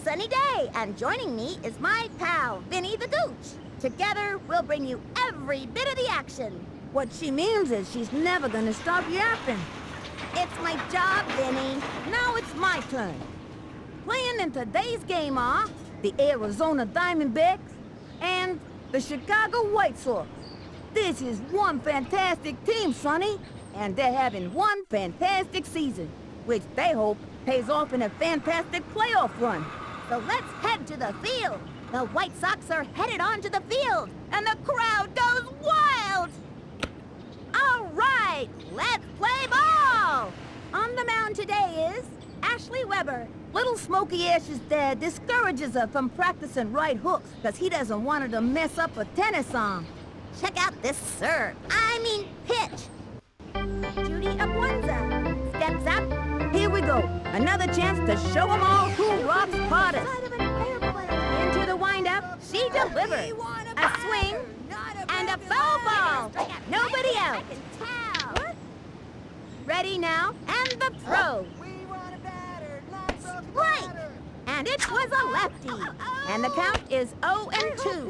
sunny day, and joining me is my pal, Vinny the Gooch. Together, we'll bring you every bit of the action. What she means is she's never gonna stop yapping. It's my job, Vinny. Now it's my turn. Playing in today's game are the Arizona Diamondbacks and the Chicago White Sox. This is one fantastic team, Sonny, and they're having one fantastic season, which they hope pays off in a fantastic playoff run. So let's head to the field. The White Sox are headed onto the field, and the crowd goes wild. All right, let's play ball. On the mound today is Ashley Weber. Little Smokey Ash's dad discourages her from practicing right hooks because he doesn't want her to mess up a tennis arm. Check out this pitch. Judy Abwunza steps up. Here we go. Another chance to show them all who rocks hardest. Into the windup, she delivers. A swing and a foul ball. Nobody out. Ready now, and the throw. Strike! And it was a lefty. And the count is 0-2.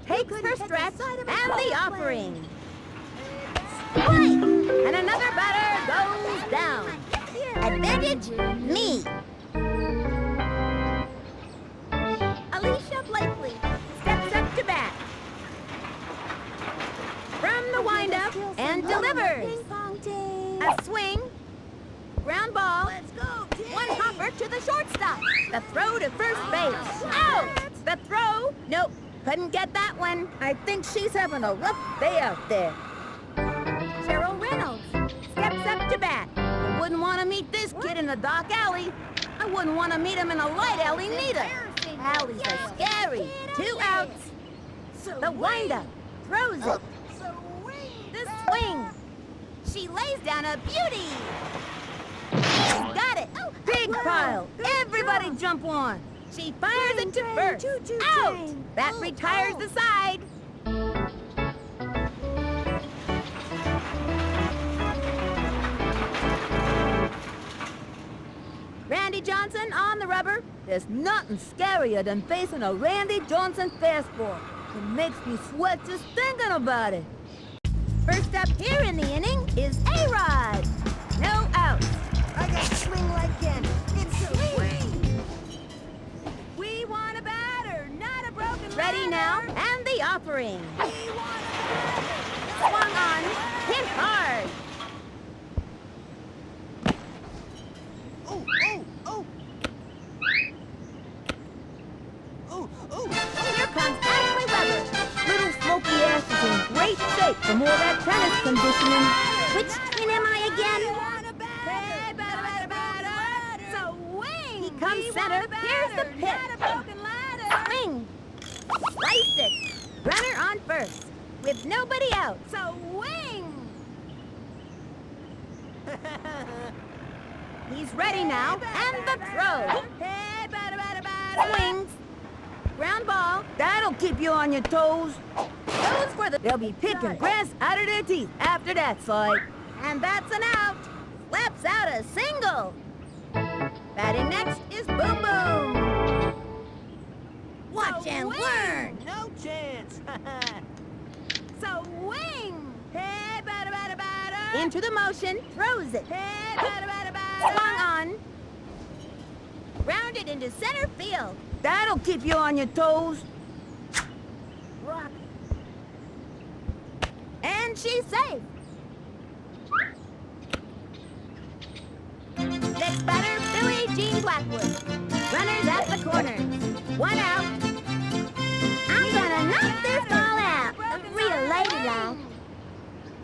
Takes her stretch and the offering. Strike! And another batter goes down. Advantage, me. Alicia Blakely steps up to bat. From the windup and delivers. A swing. Ground ball. Let's go, one hopper to the shortstop. The throw to first base. Out! The throw. Nope. Couldn't get that one. I think she's having a rough day out there. Cheryl Reynolds steps up to bat. I wouldn't want to meet this kid in a dark alley. I wouldn't want to meet him in a light alley neither. Alleys are scary. 2 outs. The windup. Throws it. The swing. She lays down a beauty. She's got it. Big pile. Everybody jump on. She fires it to first. Out. That retires the side. Randy Johnson on the rubber. There's nothing scarier than facing a Randy Johnson fastball. It makes me sweat just thinking about it. First up here in the inning is A-Rod. No outs. I got swing like Ken. It's a swing. We want a batter, not a broken Ready now, and the offering. We want a batter. Swung on, hit hard. Oh, oh, oh. Oh, oh. Here comes Ashley Weber. Little Smokey Ash is in great shape from all that tennis conditioning. Which team am I again? We want a batter. Hey, batter. So wing. He comes We center. want a batter, Here's the pitch. not a broken ladder. Swing. Slice it. Runner on first. With nobody out. So wing. He's ready now. And the throw. Hey, batter. Swings. Ground ball. That'll keep you on your toes. Goes for the... They'll be picking grass out of their teeth after that slide. And that's an out. Slaps out a single. Batting next is Boom Boom. Watch and learn. No chance. So wing. Hey, batter. Into the motion. Throws it. Hey, batter. Swung on. Rounded into center field. That'll keep you on your toes. Rock. And she's safe. Next batter, Billie Jean Blackwood. Runners at the corners. 1 out. I'm gonna knock this ball out. A real lady laugh.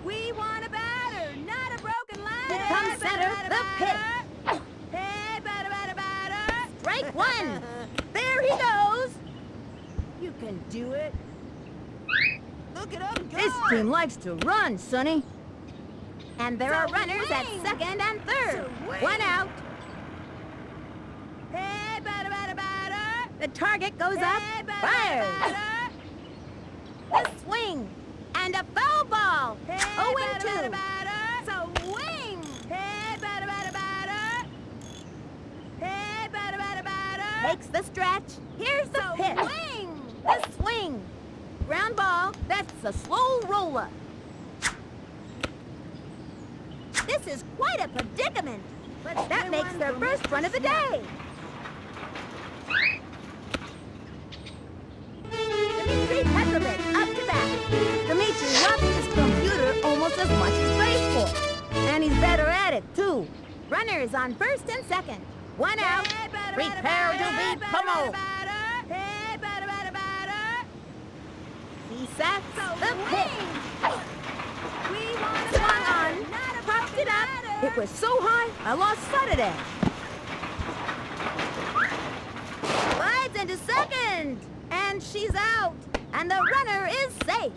We want a batter, not a broken ladder. Here comes center, the pitch. Hey, batter. Strike 1. There he goes. You can do it. Look it up, This team likes to run, Sonny. And there are runners at second and third. 1 out. Hey, batter. The target goes up, fires. The swing, and a foul ball. 0-2. So wing. Hey, batter. Takes the stretch. Here's the pitch. Swing! The swing. Ground ball. That's a slow roller. This is quite a predicament. But That makes their first run of the day. Dmitry Petrovich up to bat. Dmitry loves his computer almost as much as baseball. And he's better at it, too. runners on first and second. One out. Prepare to be pummeled. Hey, batter, batter. He sets the pitch. We want Swung on. Popped it up. It was so high, I lost sight of that. Slides into second. And she's out. And the runner is safe.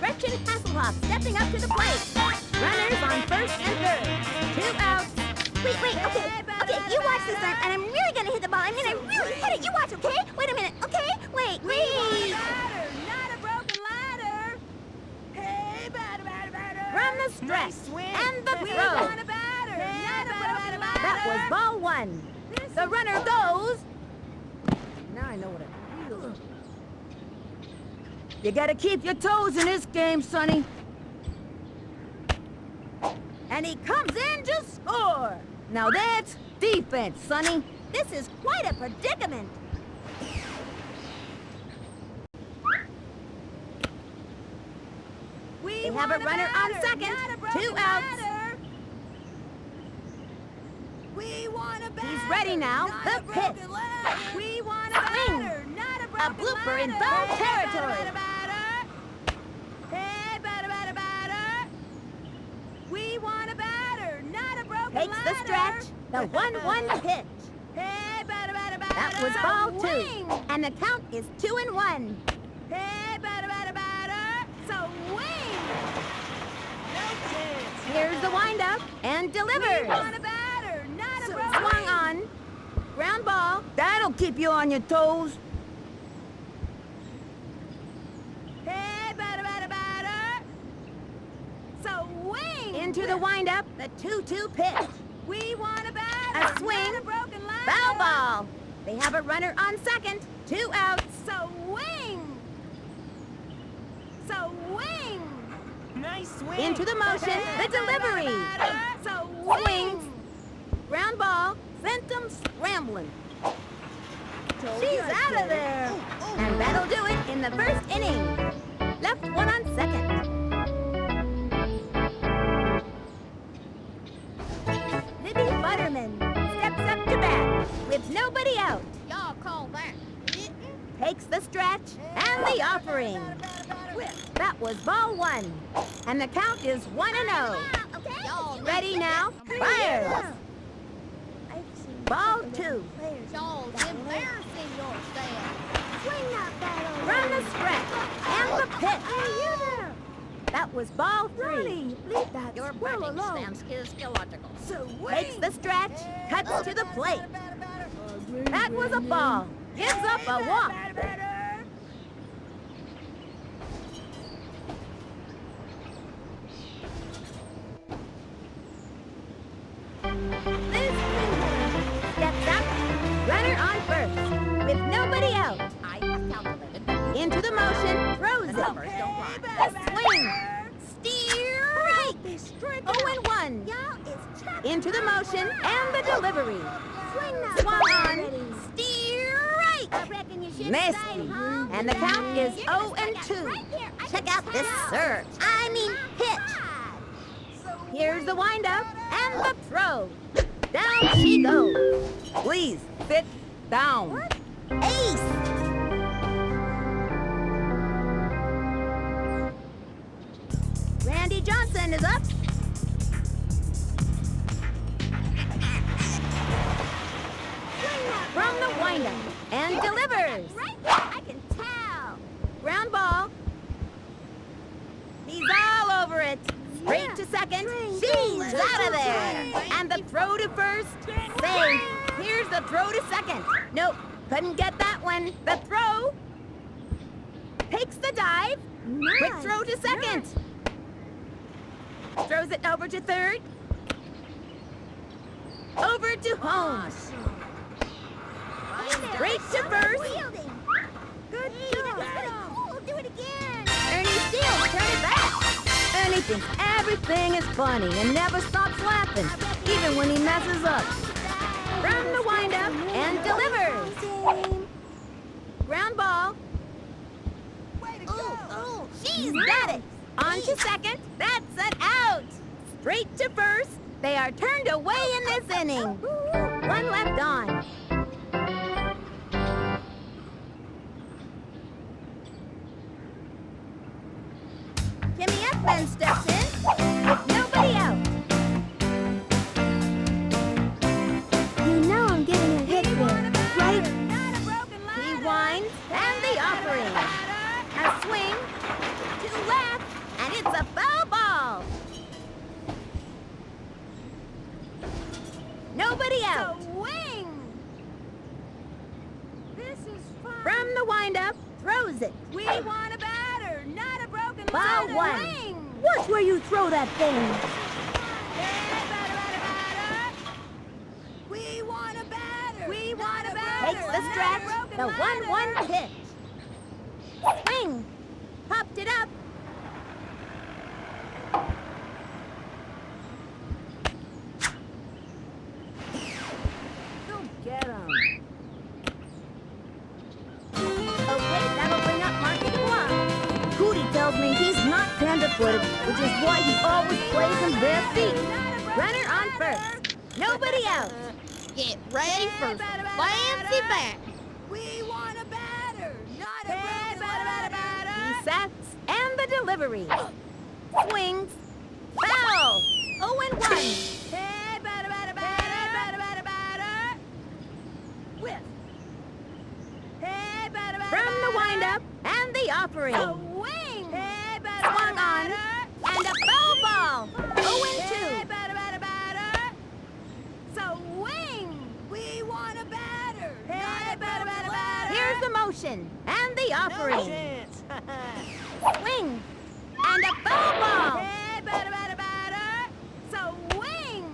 Gretchen Hasselhoff stepping up to the plate. Runners on first and third. 2 outs. Wait, okay, you watch this one, and I'm really gonna hit the ball. I mean, I really hit it. You watch, okay? Wait a minute, okay? Wait. Ladder, not a broken ladder. Hey, batter. Run the stretch. And the We throw. want a batter, not a broken ladder. That was ball one. The runner goes. Now I know what I feel. You gotta keep your toes in this game, Sonny. And he comes in to score. Now that's defense, Sonny. This is quite a predicament. They have a runner on second. 2 outs. We want a batter. He's ready now. Not The a broken pitch. ladder. We want a Swing. batter. Not a broken blooper in ladder. foul Hey, territory. batter. Hey, batter. We want a batter. Not a broken Takes ladder. the stretch. The 1-1 pitch. Hey, batter. That was ball Swing. 2. And the count is 2-1. Hey, batter. So wing. No chance. Here's the windup and We delivers. want a batter. Not a broken Swung on. Ground ball. That'll keep you on your toes. Hey, batter. So wing. Into the windup. The 2-2 pitch. We want a batter. A swing. Not a broken ladder. Foul ball. They have a runner on second. 2 outs. So wing. Nice swing. Into the motion. The delivery. So Swings. Ground ball. Sent him scrambling. She's out of there. And that'll do it in the first inning. Left one on second. Libby Butterman steps up to bat with nobody out. Y'all call that. Takes the stretch and the offering. That was ball 1. And the count is 1-0. Okay? Ready now? Fires. Ball 2. Y'all embarrassing yourself. swing that ball. Run the stretch and the pitch. That was ball 3. Leave that Your squirrel batting alone. stance is illogical. So Takes the stretch, cuts to the plate. That was a ball. Gives up a walk. This steps up, runner on first, with nobody out. I calculated that Into the motion, throws the it. numbers don't lie. The swing, steer right. 0-1. Into the motion and the delivery. Swung on, steer right. Nasty. And the count is 0-2. Check out this serve. I mean pitch. Here's the windup and the throw. Down she goes. Please sit down. Ace. Randy Johnson is up. From the windup and delivers. I can tell. Ground ball. He's all over it. Straight to second. She's out of there. And the throw to first. Safe. Here's the throw to second. Nope. Couldn't get that one. The throw. Takes the dive. Quick throw to second. Throws it over to third. Over to home. Straight to first. Fielding. Good Hey, that was job. pretty cool. Do it again. Ernie Steele, turn it back. Ernie thinks everything is funny and never stops laughing, even when he messes up. From the windup and delivers. Same. Ground ball. Oh, She's got it. On to second. That's an out. Straight to first. They are turned away in this inning. One left on. Jimmy Ekman steps in with nobody out. You know I'm getting a hit there, right? He winds and the offering. A swing to left, and it's a foul ball. Nobody out. Wing! This is fun. From the windup, throws it. We want a batter, not a broken Ball line. one. Wing! Watch where you throw that thing. Hey, batter. We want a batter. We want a batter. Takes the stretch. The 1-1 pitch. Swing. Popped it up. Go get him. Okay, that'll bring up Marky to walk. Judy tells me he's not tender-footed, which is why he always plays in bare feet. Runner on first. Nobody out. Get ready for fancy back. We want a batter, not a Hey, broken line. He sets and the delivery. Swings. Foul. 0-1. Hey, batter. Whip. Hey, batter. From the windup and the offering. A wing. Hey, batter. Swung on and a foul ball. 0-2. Hey, batter. So wing. We want a batter. Hey, batter. Here's the motion and the offering. chance. Swing and a foul ball. Hey, batter. So wing.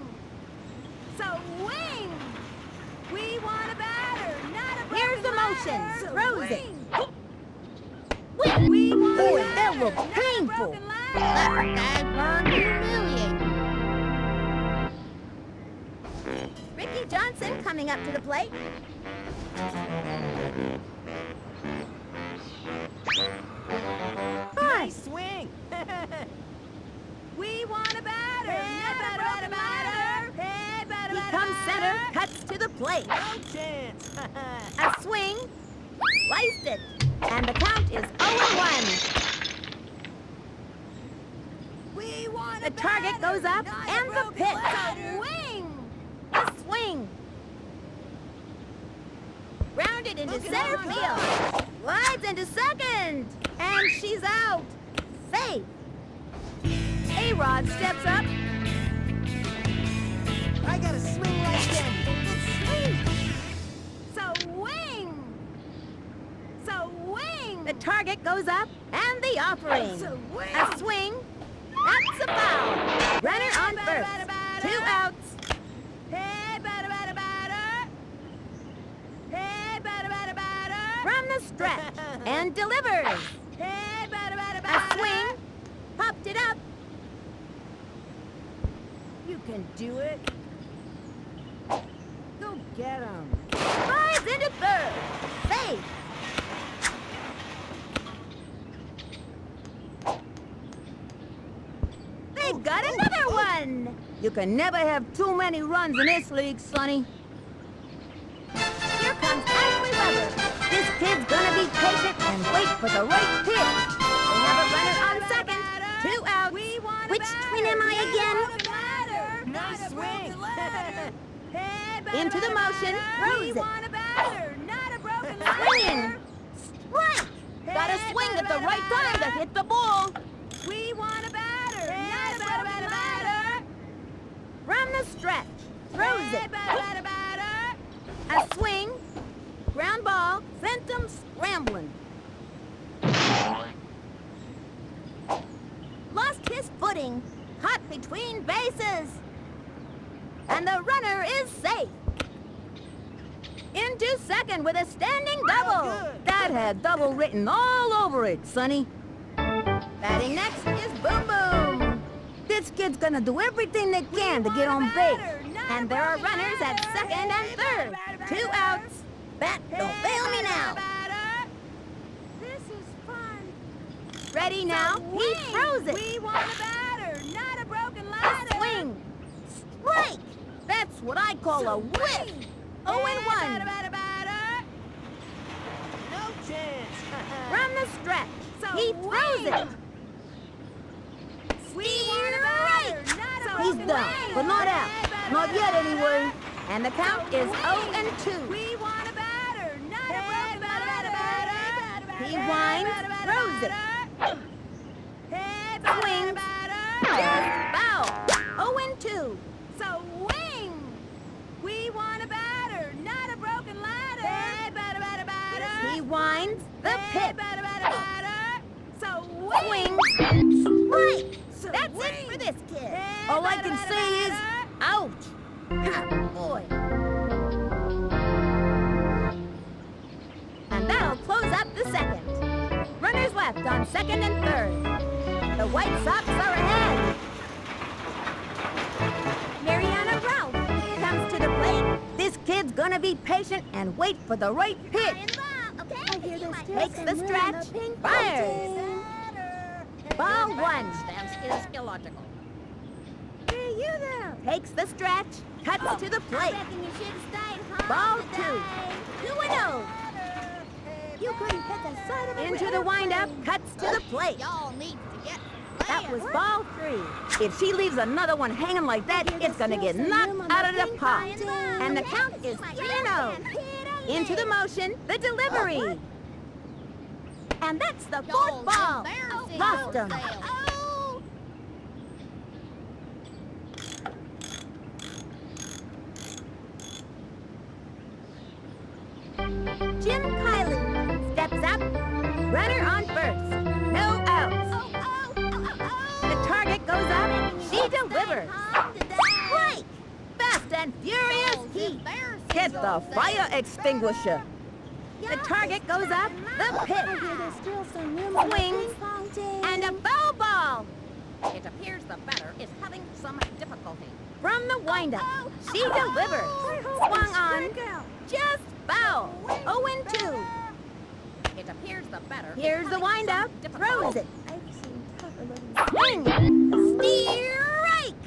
We want a batter, not a Here's the broken motion. ladder. Throws it. Wing. We want Boy, a that batter, looked not a painful. broken ladder. That guy's burned humiliating. Ricky Johnson coming up to the plate. Nice swing. We want a batter, not a broken ladder. Hey, batter. He comes center, cuts to the plate. No chance. A swing, sliced it, and the count is 0-1. We want The target goes up, not and a the broken pitch. ladder. Wing. A swing. Rounded into center field. Slides into second. And she's out. Safe. A-Rod steps up. I gotta swing like them. It's sweet. So wing. The target goes up, and the offering. It's a wing. A swing. That's a foul. Runner on first. 2 outs. Hey, batter. Hey, batter. From the stretch. And delivers. Hey, batter. A swing. Popped it up. You can do it. Go get him. Slides into third. Safe. They got another one. You can never have too many runs in this league, Sonny. Here comes Ashley Weber. This kid's gonna be patient and wait for the right pitch. They have a runner on second. 2 outs. We want Which twin am I again? Nice swing. Into the motion, throws We it. want a batter, not a broken Swinging. ladder. Strike. Gotta swing at the right time to hit the ball. We want a batter, not a broken ladder. From the stretch. Throws it. Batter. A swing. Ground ball. Sent him scrambling. Lost his footing. Caught between bases. And the runner is safe. Into second with a standing double. good. That had double written all over it, Sonny. Batting next is Boom Boom. This kid's gonna do everything they can to get on base. And there are runners at second and third. 2 outs. Bat, don't fail me now. This is fun. Ready now? He throws it. We want a batter, not a broken ladder. Swing. Strike. That's what I call a whiff. 0-1. Batter. No chance. From the stretch. He throws it. We want a batter, not a He's broken done, ladder. but not out. Not yet, anyway. And the count is 0-2. We want a batter, not a broken ladder. He winds, throws it. Swings, just foul. 0-2. So wing. We want a batter, not a broken ladder. He winds, the pitch. So Swings, strike. That's it for this kid. All I can say is, ouch. Ha, boy. And that'll close up the second. Runners left on second and third. The White Sox are ahead. Mariana Ralph comes to the plate. This kid's gonna be patient and wait for the right pitch. Takes the stretch, fires. Ball 1. Stance is illogical. Hey, you there. Takes the stretch, cuts to the plate. Ball 2. 2-0. You couldn't hit the side of it. Into the windup, cuts to the plate. Y'all need to get That was ball 3. If she leaves another one hanging like that, it's gonna get knocked out of the park. And the count is 3-0. Into the motion, the delivery. And that's the fourth ball. Lost him. Jim Kiley steps up. Runner on first. No outs. The target goes up. She delivers. Strike. Fast and furious heat. Hit the fire extinguisher. The target goes up. The pitch. Swings. And a foul ball. It appears the batter is having some difficulty. From the windup. She delivers. Swung on. Just foul. 0-2. It appears the batter is Here's the having windup. some difficulty. Throws it. Swing. Strike.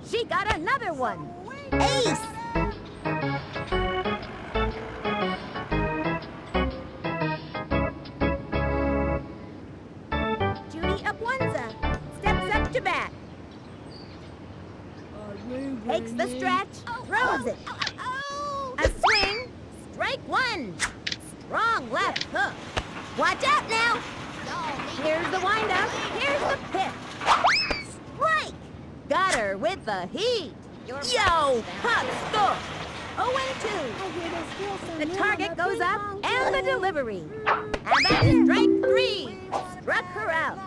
She got another one. Ace. Judy Abwunza steps up to bat. Takes the stretch. Throws it. A swing. Strike 1. Strong left hook. Watch out now. Here's the windup. Here's the pitch. Strike. Got her with the heat. Yo, hot stuff. 0-2. The target goes up and the delivery. And that's strike 3. Struck her out.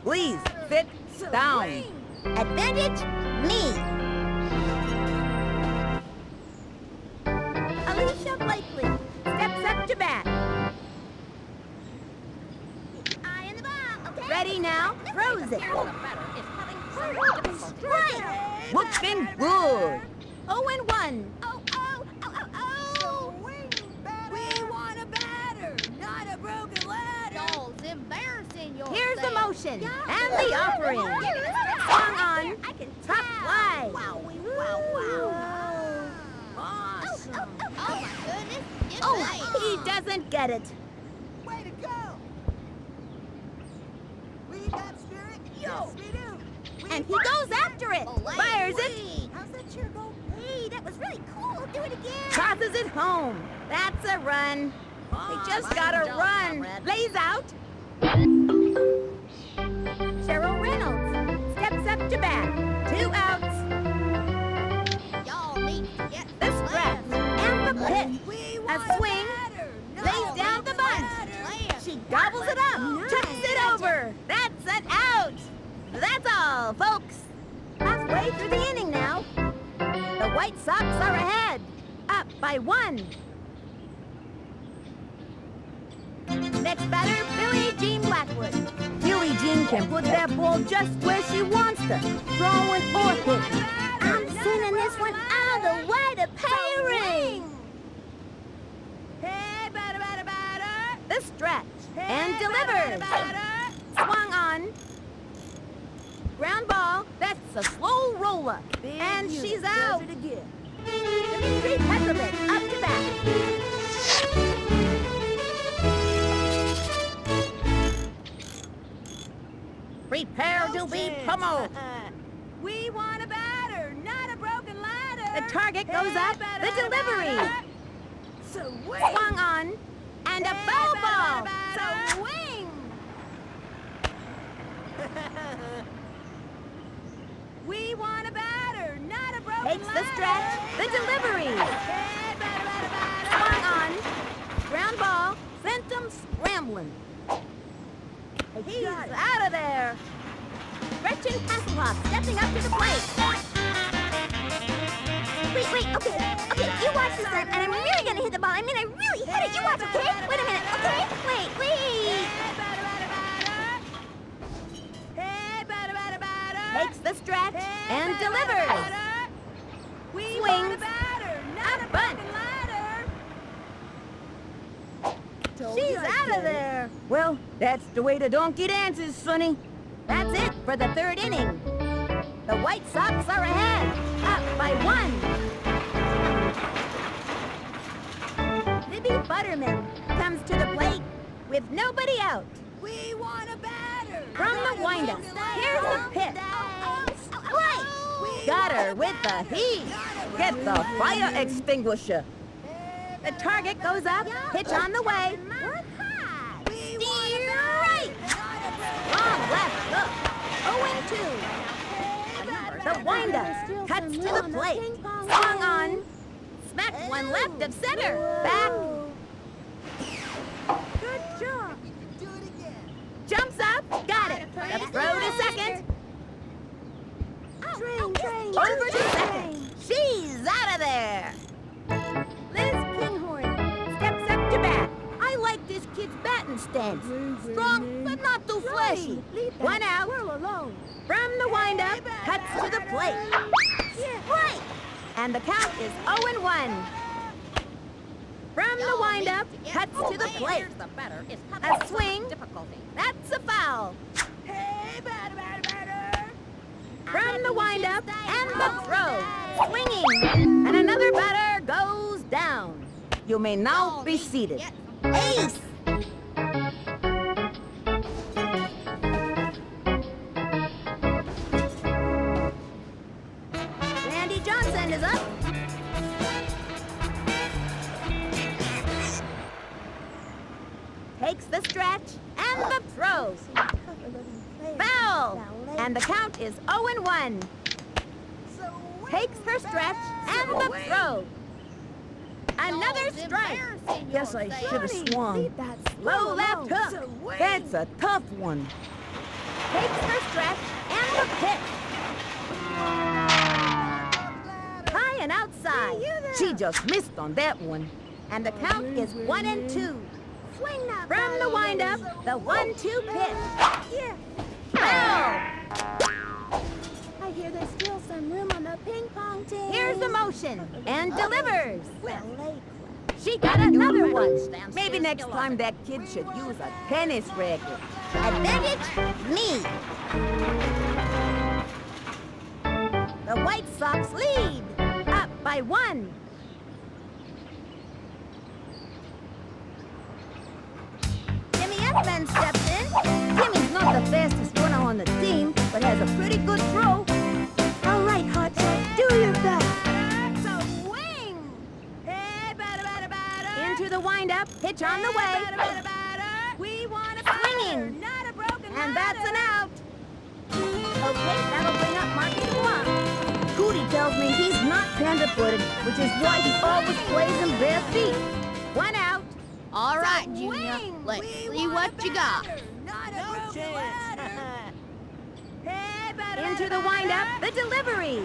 Please sit down. Advantage, me. Alicia Blakely steps up to bat. Eye in the ball, okay? Ready now, throws it. The batter is having some difficulty. Strike. Looking good. 0-1. We want a batter, not a broken ladder. Y'all's embarrassing yourself. Here's the motion and the offering. Swung on. Top fly. Awesome. Oh my goodness. Get Oh, back. he doesn't get it. Way to go. We got spirit. Yes, we do. And he goes after it. Fires it. How's that chair go? Hey, that was really cool. Do it again. Tosses it home. That's a run. They just gotta run. Lays out. Cheryl Reynolds steps up to bat. 2 outs. Y'all need to get The scratch and the pitch. We A want swing. batter, not Lays a down the broken bunt. ladder. She gobbles it up. Tips it over. That's an out. That's all, folks. Halfway through the inning now. The White Sox are ahead. Up by 1. Next batter, Billie Jean Blackwood. Billie Jean can put that ball just where she wants to, throwing or hitting. I'm sending this one all the way to Perry. Hey, batter, batter, batter. The stretch and Hey, delivers. batter, batter. Swung on. Ground ball. That's a slow roller. And she's out. again. Dimitri Petrovic up to bat. Prepare to be pummeled. We want a batter, not a broken ladder. The target goes up. The delivery. Swung on. And a foul ball. Swing. We want a batter, not a broken Takes the ladder. stretch. The delivery. Hey, batter, batter, batter. Swung on. Ground ball. Sent him scrambling. He's out of there. Gretchen Hasselhoff stepping up to the plate. Wait, okay, you watch this, and I'm really gonna hit the ball. I mean, I really hit it. You watch, okay? Wait a minute, okay? Wait. Hey, batter, batter, batter. Hey, batter, batter, batter. Takes the stretch Hey, and batter, delivers. batter, batter. We want a Swings. batter, not a bunt. broken ladder. She's out of there. Well, that's the way the donkey dances, Sonny. That's it for the third inning. The White Sox are ahead, up by 1. Libby Butterman comes to the plate with nobody out. We want a batter. From not the a windup, broken ladder. here's the pitch. We Got her want a with the batter, heat. not a Get broken the ladder. fire extinguisher. The target goes up, pitch on the way. We want a Steer batter, right. not a broken Long left hook. 0-2. The windup cuts to the plate. Swung on. Smacked one left of center. Back. Good job. Do it again. Jumps up. Got it. The throw to second. Over to second. She's out of there. Liz Kinghorn steps up to bat. I like this kid's batting stance. Strong, but not too flashy. One out. From the windup, cuts to the plate. Right. And the count is 0-1. From the windup, cuts to the plate. A swing. That's a foul. Hey, batter, batter, batter. From the windup and the throw. Swinging. And another batter goes down. You may now be seated. Ace! Randy Johnson is up. Takes the stretch and the throw. Foul! And the count is 0-1. Takes her stretch and the throw. Another strike. Guess I should have swung. Low left hook. That's a tough one. Takes her stretch and the pitch. High and outside. She just missed on that one. And the count is 1-2. From the windup, the 1-2 pitch. Foul! I hear there's still some room on the ping pong team. Here's the motion and delivers. She got another one. Maybe next time that kid should use a tennis racket. Advantage, me. The White Sox lead, up by 1. Jimmy Edman steps in. Jimmy's not the fastest runner on the team, but has a pretty good throw. All right, Hutch, do your best. Swing. Hey, batter, batter, batter. Into the windup, pitch on the way. Batter, batter, batter. We want a batter, Swinging. not a broken And ladder. that's an out. Okay, that'll bring up Marky. Judy tells me he's not tender-footed, which is why he always plays in bare feet. One out. All right, Junior. Swing. Let's We see want what a you got. batter, not a broken ladder. Hey, batter, Into batter, the windup, batter. the delivery. We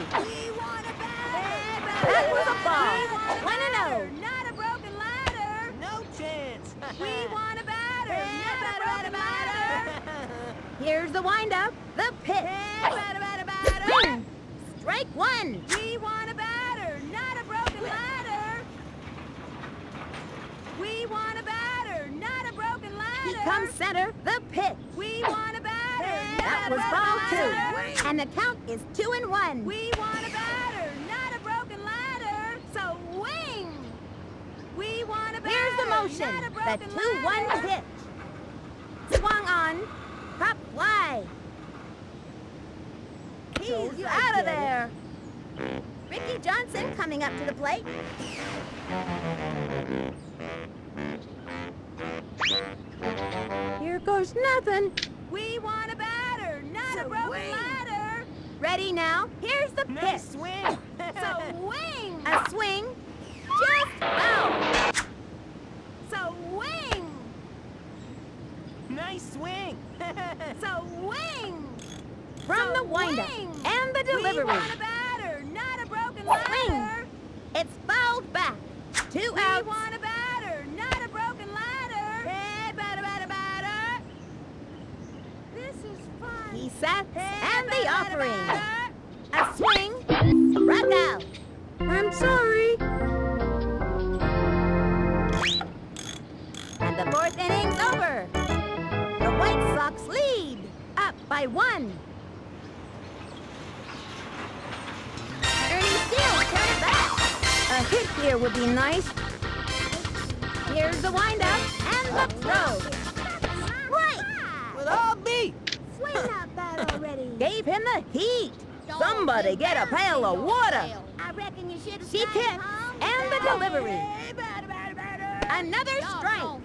want a batter. That was a ball. We want a 1-0. batter, not a broken ladder. No chance. We want a batter. Hey, batter, batter, batter. Here's the windup, the pitch. Hey, batter, batter, batter. Swing. Strike one. We want a batter, not a broken ladder. We want a batter, not a broken ladder. He comes center, the pitch. We want a batter. That not a was broken ball ladder. 2. And the count is 2-1. We want a batter, not a broken ladder. So wing. We want a batter. Here's the motion, not a the broken 2-1 ladder. pitch. Swung on, pop fly. He's out of there. Ricky Johnson coming up to the plate. Here goes nothing. We want a batter, not a So broken wing. ladder. Ready now? Here's the pitch. Nice swing. So wing. A swing. Just foul. So wing. Nice swing. So wing. From So the windup wing. and the delivery. We want a batter, not a broken Swing. ladder. It's fouled back. 2 We outs. want a batter, not a broken ladder. Hey, batter, batter, batter. This is fun. He sets Hey, and the batter, offering. batter. A swing. Struck out. I'm sorry. And the 4th inning's over. The White Sox lead. Up by 1. Ernie Steele, turn it back. A hit here would be nice. Here's the windup and the throw. Right. With all me. Swing that bat already. Gave him the heat. Somebody get a pail of water. I reckon you should have She kicked and the delivery. Hey, batter, batter, batter. Another strike.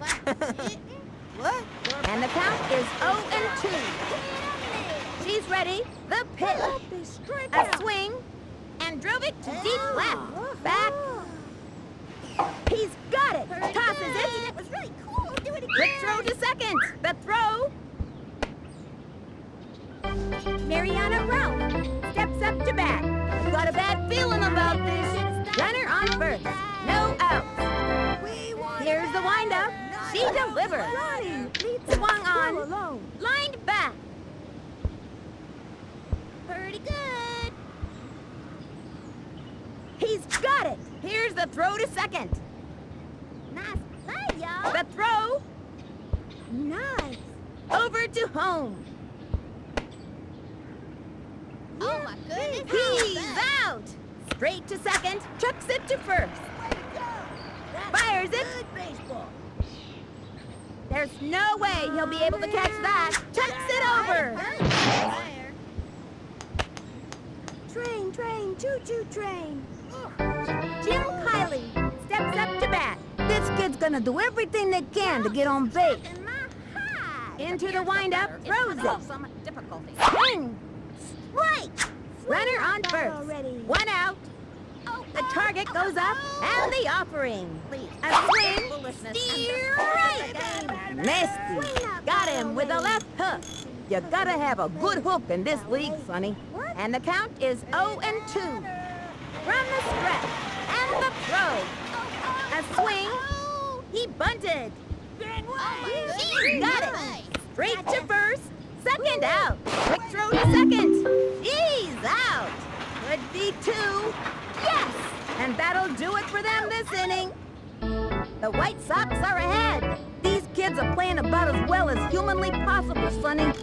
What? And the count is 0-2. She's ready. The pitch. A swing. And drove it to deep left. Back. He's got it. Tosses it. That was really cool. Do it again. Quick throw to second. The throw. Mariana Brown steps up to bat. I've got a bad feeling about this. Runner on first. No outs. Here's the windup. She delivers. Swung on. Lined back. Pretty good. He's got it. Here's the throw to second. Nice play, y'all. The throw Nice. over to home. Oh my goodness. He's out. Straight to second. Chucks it to first. Fires it. There's no way he'll be able to catch that. Chucks it over. Train, choo-choo train. Jim Kiley steps up to bat. This kid's gonna do everything they can to get on base. In my hide. Into the windup, throws it. Some difficulty. Swing. Strike. Runner on first. already. 1 out. The target goes up and the offering. A swing. Strike. Nasty. Got him with a left hook. You gotta have a good hook in this league, Sonny. And the count is 0-2. From the stretch and the throw. A swing. He bunted. He's got it. Straight to first. Second out. Quick throw to second. He's out. Could be 2. Yes. And that'll do it for them this inning. The White Sox are ahead. These kids are playing about as well as humanly possible, Sonny.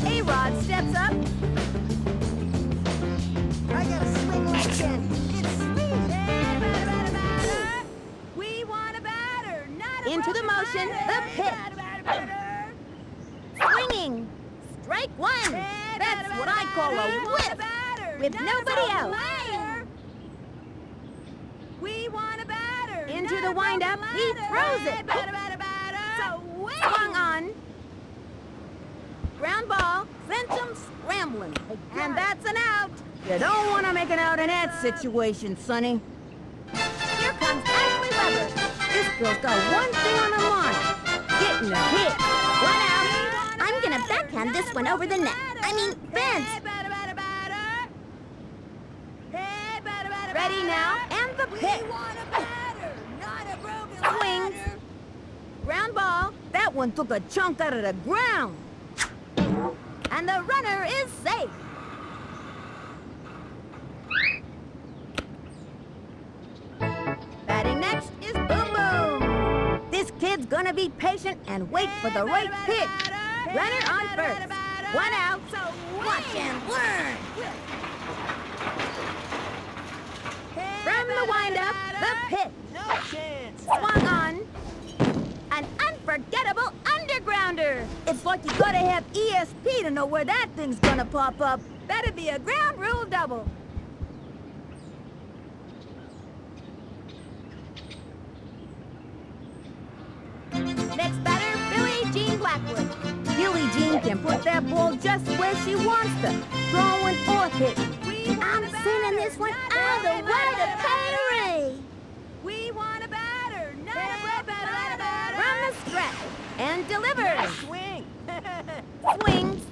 A-Rod steps up. I gotta swing like that. It's sweet. We want a batter, not a Into the broken motion, ladder. the pitch. Batter. Swinging. Strike 1. That's what I call We a want whiff. batter, With not a nobody broken out. ladder. We want a batter. Into not the a broken windup, he ladder. throws it. Batter, batter, batter. So wing. Swung on. Ground ball sent him scrambling. And that's an out. You don't want to make an out in that situation, Sonny. Here comes Ashley Weber. This girl's got one thing on her mind. Getting a hit. 1 out. I'm gonna backhand this one over the net. I mean, fence. Hey, batter, batter, batter. Hey, batter, batter, Ready now, batter. and the We pitch. want a batter, not a broken Swings. ladder. That one took a chunk out of the ground. And the runner is safe. Batting next is Boom Boom. This kid's gonna be patient and wait for the right pitch. Runner on first. 1 out. Watch and learn. From the windup, the pitch. No chance. Swung on. An unforgettable undergrounder. It's like you gotta have ESP to know where that thing's gonna pop up. That'd be a ground rule double. Next batter, Billie Jean Blackwood. Billie Jean can put that ball just where she wants to, throwing or hitting. I'm sending this one all the way to Payray. We want a batter, not a batter. From the stretch and delivers. Swing. Swings.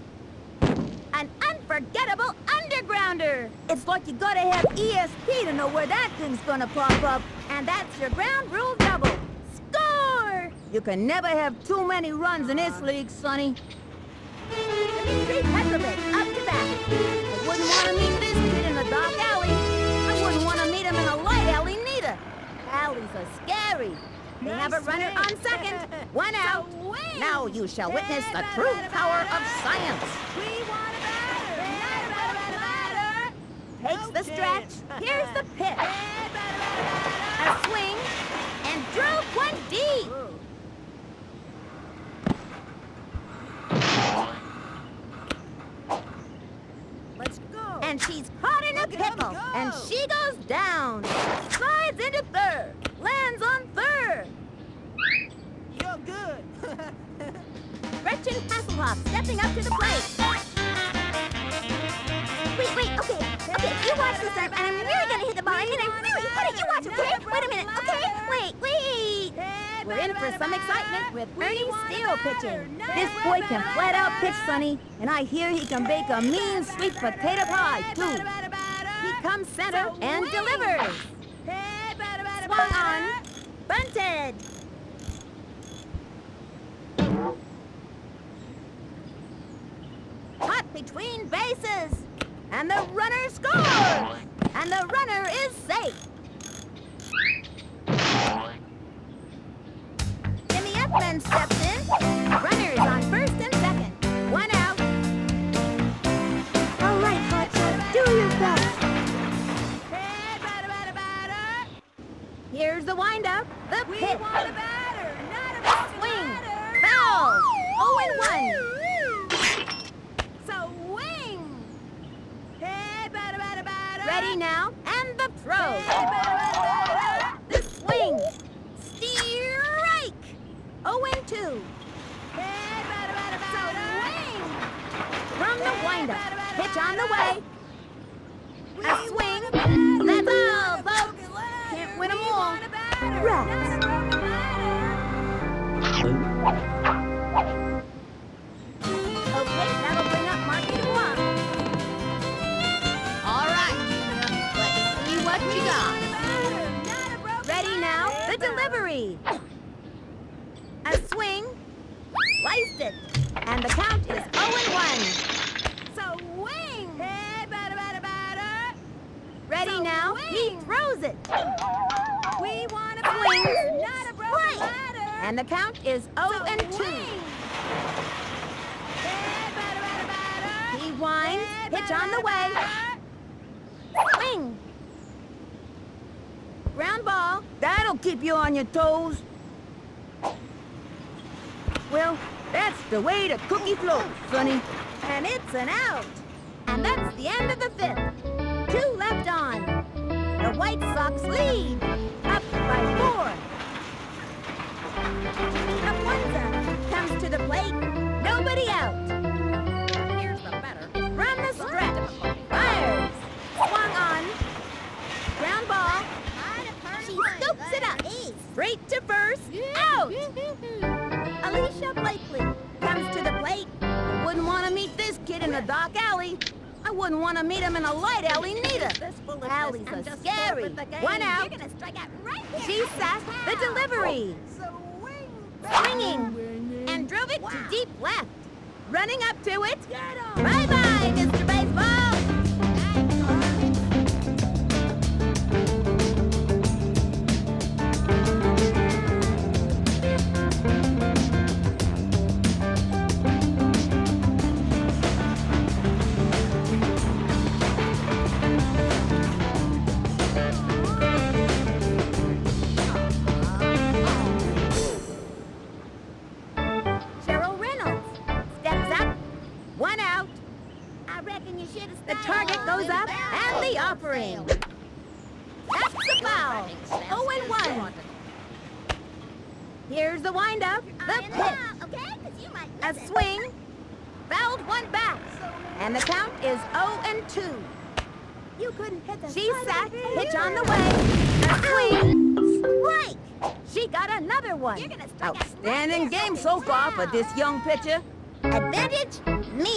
An unforgettable undergrounder. It's like you gotta have ESP to know where that thing's gonna pop up. And that's your ground rule double. Score! You can never have too many runs in this league, Sonny. Dimitri Petrovic up to bat. I wouldn't want to meet this kid in the dark alley. I wouldn't want to meet him in a light alley neither. Alleys are scary. They have a runner on second. 1 out. Now you shall witness the true power of science. We want a batter, not a batter. Takes the stretch. Here's the pitch. A swing and drove one deep. Let's go. And she's caught in a pickle. And she goes down. Slides into third. Lands on third. You're good. Gretchen Hasselhoff stepping up to the plate. Wait, okay, you watch this, and I'm really gonna hit the ball. I mean, I really hit it. You watch, okay? Wait a minute, okay? Wait. We're in for some excitement with Ernie Steele pitching. This boy can flat out pitch, Sonny, and I hear he can bake a mean sweet potato pie, too. He comes center and delivers. Swung on, bunted. Caught between bases. And the runner scores! And the runner is safe. Jimmy Upman steps in. Runner is on first and second. 1 out. All right, Hotshot, do your best. Here's the windup. The We pitch. want a batter, not a batter. Swing. Foul. 0-1. So wing. Hey, batter. Ready now. And the throw. Hey, batter. The swing. Strike. 0-2. Hey, batter. So wing. From the windup. Pitch on the way. A swing. That's all, folks. Can't win 'em all. Rats. Okay, that'll bring up Marky to walk. All right. Let's see what you got. Ready now? The delivery. A swing. Sliced it. And the count is 0-1. So wing. Hey, batter. Ready So now? wing. He throws it. We want a Swing. batter, not a broken Strike. ladder. And the count is 0-2. Hey, batter. He winds. Hey, Pitch on the way. Swing. Ground ball. That'll keep you on your toes. Well, that's the way the cookie flows, Sonny. And it's an out. And that's the end of the fifth. 2 left on. The White Sox lead. Up by 4. Abwunza comes to the plate. Nobody out. Here's the batter. From the stretch. Fires. Swung on. Ground ball. She scoops it up. Straight to first. Out. Alicia Blakely comes to the plate. I wouldn't want to meet this kid in a dark alley. I wouldn't want to meet him in a light alley neither. Alleys are scary. 1 out. You're gonna strike out right here. She sat the delivery. So wing. Swinging. And hit to deep left. Running up to it. Get him! Bye-bye, Mr. Baseball. One out. I reckon you should have The target goes up and the offering. That's the foul. 0-1. Here's the windup. The pitch. Okay? Because you might A miss it. swing. Fouled one back. And the count is 0-2. You couldn't hit the She's side set. of it. Pitch on the way. A swing. Strike! She got another one. You're gonna strike out Outstanding right there. game so far for this young pitcher. Advantage, me.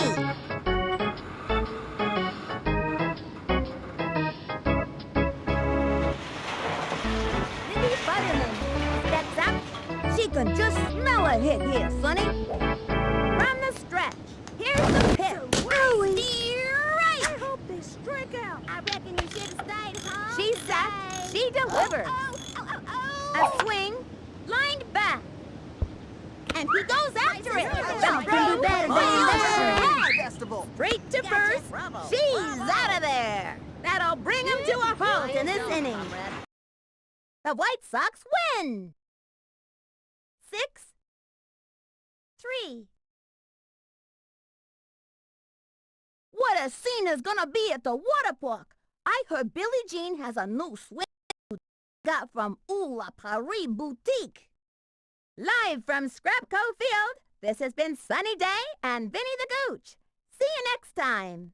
Libby Butterman steps up. She can just smell a hit here, Sonny. From the stretch, here's the pitch. Right. I hope they strike out. I reckon you should have stayed home. She's set. She delivers. A swing, lined back. And he goes after it. Don't do better than that. Festival. Straight to first. She's out of there. That'll bring him to a halt in this inning. The White Sox win. 6-3. What a scene is gonna be at the water park. I heard Billie Jean has a new swing got from La Paris Boutique. Live from Scrapco Field, this has been Sunny Day and Vinny the Gooch. See you next time.